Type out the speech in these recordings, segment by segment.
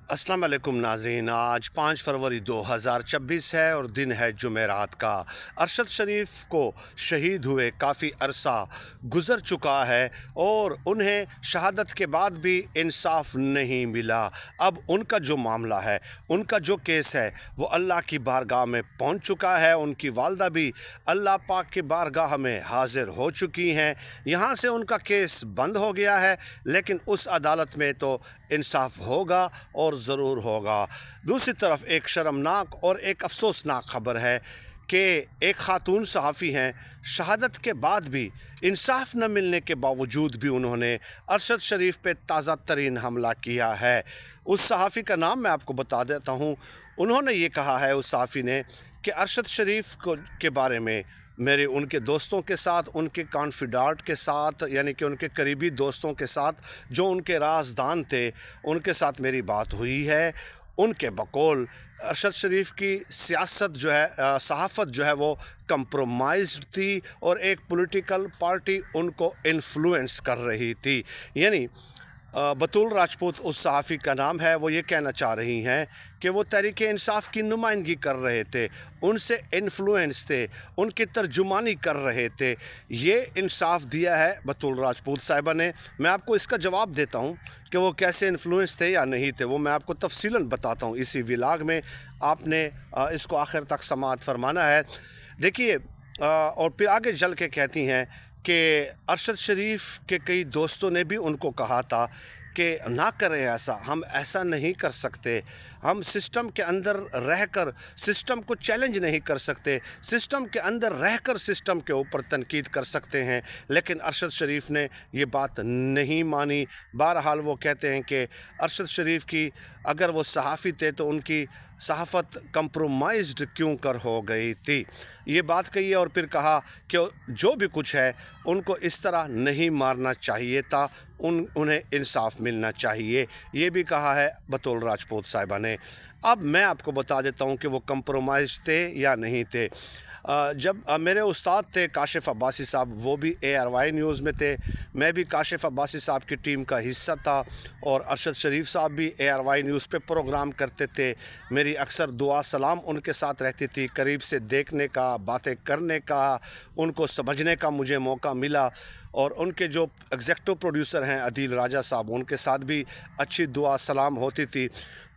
अस्सलाम वालेकुम नाज़रीन। आज 5 फरवरी 2026 है और दिन है जुमेरात का। अरशद शरीफ को शहीद हुए काफ़ी अरसा गुज़र चुका है और उन्हें शहादत के बाद भी इंसाफ नहीं मिला। अब उनका जो मामला है, उनका जो केस है, वो अल्लाह की बारगाह में पहुंच चुका है। उनकी वालदा भी अल्लाह पाक की बारगाह में हाज़िर हो चुकी हैं। यहाँ से उनका केस बंद हो गया है, लेकिन उस अदालत में तो इंसाफ होगा और ज़रूर होगा। दूसरी तरफ एक शर्मनाक और एक अफसोसनाक ख़बर है कि एक ख़ातून सहाफ़ी हैं, शहादत के बाद भी इंसाफ न मिलने के बावजूद भी उन्होंने अरशद शरीफ पे ताज़ा तरीन हमला किया है। उस सहाफ़ी का नाम मैं आपको बता देता हूँ। उन्होंने ये कहा है, उस सहाफ़ी ने, कि अरशद शरीफ को के बारे में मेरे उनके दोस्तों के साथ, उनके कॉन्फिडेंट के साथ, यानी कि उनके करीबी दोस्तों के साथ, जो उनके राज़दान थे, उनके साथ मेरी बात हुई है। उनके बकौल अरशद शरीफ की सियासत जो है, सहाफ़त जो है, वो कंप्रोमाइज़्ड थी और एक पॉलिटिकल पार्टी उनको इन्फ्लुएंस कर रही थी। यानी बतूल राजपूत उस सहाफ़ी का नाम है। वो ये कहना चाह रही हैं कि वो तहरीक इंसाफ की नुमाइंदगी कर रहे थे, उनसे इन्फ्लुएंस थे, उनकी तर्जुमानी कर रहे थे। ये इंसाफ दिया है बतूल राजपूत साहिबा ने। मैं आपको इसका जवाब देता हूँ कि वो कैसे इन्फ्लुएंस थे या नहीं थे, वो मैं आपको तफसीलन बताता हूँ इसी व्लॉग में। आपने इसको आखिर तक समाअत फरमाना है। देखिए, और फिर आगे चल के कहती हैं कि अरशद शरीफ के कई दोस्तों ने भी उनको कहा था कि ना करें ऐसा, हम ऐसा नहीं कर सकते, हम सिस्टम के अंदर रहकर सिस्टम को चैलेंज नहीं कर सकते, सिस्टम के अंदर रहकर सिस्टम के ऊपर तनकीद कर सकते हैं। लेकिन अरशद शरीफ ने ये बात नहीं मानी। बहरहाल वो कहते हैं कि अरशद शरीफ की, अगर वो सहाफ़ी थे तो उनकी सहाफ़त कंप्रोमाइज़्ड क्यों कर हो गई थी, ये बात कही है। और फिर कहा कि जो भी कुछ है, उनको इस तरह नहीं मारना चाहिए था, उन्हें इंसाफ मिलना चाहिए, ये भी कहा है बतूल राजपूत साहिबा ने। अब मैं आपको बता देता हूँ कि वो कंप्रोमाइज़ थे या नहीं थे। जब मेरे उस्ताद थे काशिफ़ अब्बासी साहब, वो भी ARY न्यूज़ में थे, मैं भी काशिफ़ अब्बासी साहब की टीम का हिस्सा था, और अरशद शरीफ साहब भी ARY न्यूज़ पे प्रोग्राम करते थे। मेरी अक्सर दुआ सलाम उनके साथ रहती थी, करीब से देखने का, बातें करने का, उनको समझने का मुझे मौका मिला। और उनके जो एग्जेक्टिव प्रोड्यूसर हैं अदील राजा साहब, उनके साथ भी अच्छी दुआ सलाम होती थी।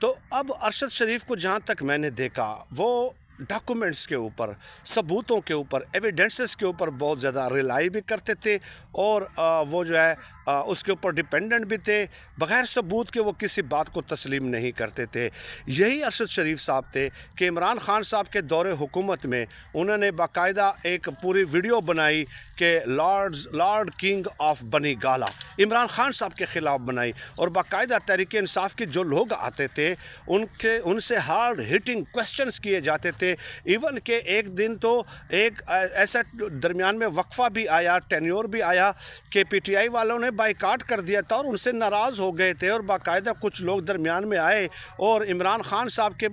तो अब अरशद शरीफ को जहाँ तक मैंने देखा, वो डॉक्यूमेंट्स के ऊपर, सबूतों के ऊपर, एविडेंसेस के ऊपर बहुत ज़्यादा रिलाई भी करते थे, और वो जो है उसके ऊपर डिपेंडेंट भी थे। बग़ैर सबूत के वो किसी बात को तस्लीम नहीं करते थे। यही अरशद शरीफ साहब थे कि इमरान ख़ान साहब के दौरे हुकूमत में उन्होंने बाकायदा एक पूरी वीडियो बनाई कि लॉर्ड किंग ऑफ बनी गाला, इमरान ख़ान साहब के ख़िलाफ़ बनाई, और बाकायदा तहरीक इंसाफ के जो लोग आते थे उनसे हार्ड हिटिंग क्वेश्चंस किए जाते थे। इवन के एक दिन तो एक ऐसा दरमियान में वक्फा भी आया, टेन्योर भी आया कि PTI वालों ने बाइकाट कर दिया था और उनसे नाराज़ हो गए थे, और बाकायदा कुछ लोग दरमियान में आए और इमरान ख़ान साहब के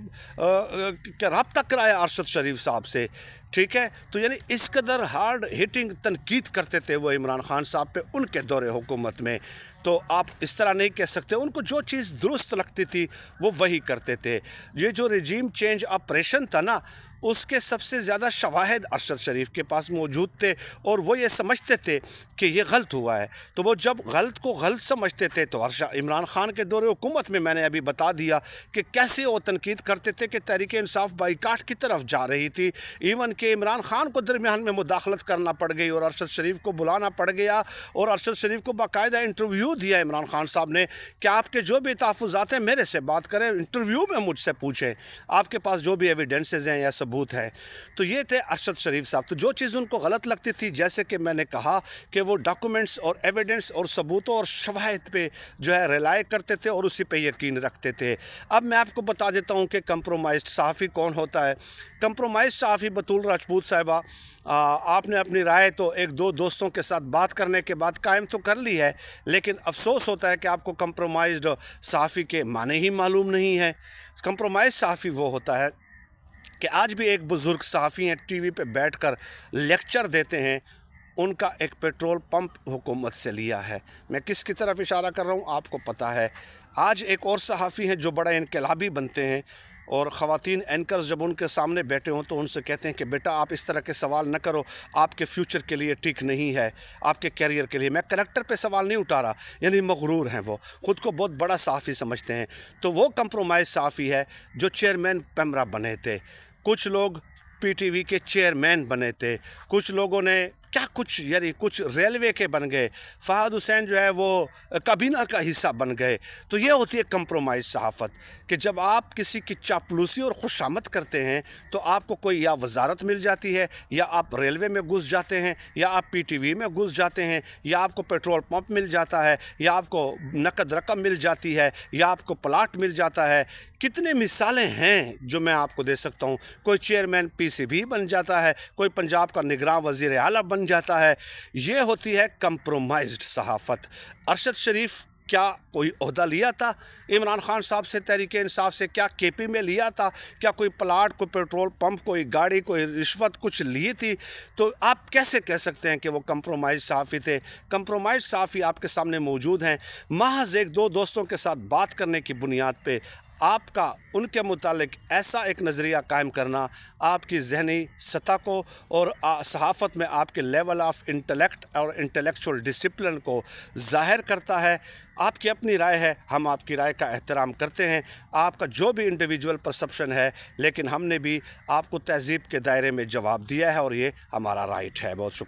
रब्ता कराया अरशद शरीफ साहब से। ठीक है, तो यानी इस कदर हार्ड हिटिंग तनकीद करते थे वो इमरान ख़ान साहब पे उनके दौरे हुकूमत में। तो आप इस तरह नहीं कह सकते। उनको जो चीज़ दुरुस्त लगती थी वो वही करते थे। ये जो रिजीम चेंज ऑपरेशन था ना, उसके सबसे ज़्यादा शवाहिद अरशद शरीफ के पास मौजूद थे, और वो ये समझते थे कि ये गलत हुआ है। तो वो जब गलत को गलत समझते थे, तो इमरान ख़ान के दौरे हुकूमत में मैंने अभी बता दिया कि कैसे वो तनकीद करते थे कि तहरीक इंसाफ बाइकाट की तरफ जा रही थी। इवन कि इमरान ख़ान को दरमियान में मुदाखलत करना पड़ गई और अरशद शरीफ को बुलाना पड़ गया, और अरशद शरीफ को बाकायदा इंटरव्यू दिया इमरान ख़ान साहब ने कि आपके जो भी तहफ़्फ़ुज़ात हैं मेरे से बात करें, इंटरव्यू में मुझसे पूछें, आपके पास जो भी एविडेंसेस हैं या सबूत है। तो ये थे अरशद शरीफ साहब। तो जो चीज़ उनको गलत लगती थी, जैसे कि मैंने कहा कि वो डॉक्यूमेंट्स और एविडेंस और सबूतों और शवाहिद पे जो है रिलाई करते थे और उसी पे यकीन रखते थे। अब मैं आपको बता देता हूँ कि कंप्रोमाइज्ड सहाफ़ी कौन होता है। कंप्रोमाइज्ड सहाफ़ी बतूल राजपूत साहिबा, आपने अपनी राय तो एक दो दोस्तों के साथ बात करने के बाद कायम तो कर ली है, लेकिन अफसोस होता है कि आपको कंप्रोमाइज्ड सहाफ़ी के माने ही मालूम नहीं है। कंप्रोमाइज्ड सहाफ़ी वो होता है कि आज भी एक बुज़ुर्ग सहाफ़ी हैं, TV पे बैठकर लेक्चर देते हैं, उनका एक पेट्रोल पंप हुकूमत से लिया है। मैं किसकी तरफ इशारा कर रहा हूँ आपको पता है। آج ایک اور صحافی ہیں جو بڑا انقلابی بنتے ہیں اور خواتین اینکرز جب ان کے سامنے بیٹھے ہوں تو ان سے کہتے ہیں کہ بیٹا آپ اس طرح کے سوال نہ کرو، آپ کے فیوچر کے لیے ٹھیک نہیں ہے، آپ کے کیریئر کے لیے۔ میں کریکٹر پہ سوال نہیں اٹھا رہا، یعنی مغرور ہیں، وہ خود کو بہت بڑا صحافی سمجھتے ہیں۔ تو وہ کمپرومائز صحافی ہے جو چیئرمین پیمرا بنے تھے، کچھ لوگ پی ٹی وی کے چیئرمین بنے تھے، کچھ لوگوں نے کیا کچھ، یعنی کچھ ریلوے کے بن گئے، فہد حسین جو ہے وہ کابینہ کا حصہ بن گئے۔ تو یہ ہوتی ہے کمپرومائز صحافت، کہ جب آپ کسی کی چاپلوسی اور خوشامد کرتے ہیں تو آپ کو کوئی یا وزارت مل جاتی ہے، یا آپ ریلوے میں گھس جاتے ہیں، یا آپ پی ٹی وی میں گھس جاتے ہیں، یا آپ کو پیٹرول پمپ مل جاتا ہے، یا آپ کو نقد رقم مل جاتی ہے، یا آپ کو پلاٹ مل جاتا ہے۔ کتنے مثالیں ہیں جو میں آپ کو دے سکتا ہوں۔ کوئی چیئرمین پی سی بی بن جاتا ہے، کوئی پنجاب کا نگراں وزیر اعلیٰ بن جاتا ہے۔ یہ ہوتی ہے کمپرومائزڈ صحافت۔ ارشد شریف کیا کوئی عہدہ لیا تھا عمران خان صاحب سے، تحریک انصاف سے؟ کیا کے پی میں لیا تھا؟ کیا کوئی پلاٹ، کوئی پیٹرول پمپ، کوئی گاڑی، کوئی رشوت کچھ لی تھی؟ تو آپ کیسے کہہ سکتے ہیں کہ وہ کمپرومائز صحافی تھے؟ کمپرومائز صحافی آپ کے سامنے موجود ہیں۔ محض ایک دو دوستوں کے ساتھ بات کرنے کی بنیاد پہ آپ کا ان کے متعلق ایسا ایک نظریہ قائم کرنا آپ کی ذہنی سطح کو اور صحافت میں آپ کے لیول آف انٹلیکٹ اور انٹلیکچول ڈسپلن کو ظاہر کرتا ہے۔ آپ کی اپنی رائے ہے، ہم آپ کی رائے کا احترام کرتے ہیں، آپ کا جو بھی انڈیویجول پرسپشن ہے، لیکن ہم نے بھی آپ کو تہذیب کے دائرے میں جواب دیا ہے اور یہ ہمارا رائٹ ہے۔ بہت شکریہ۔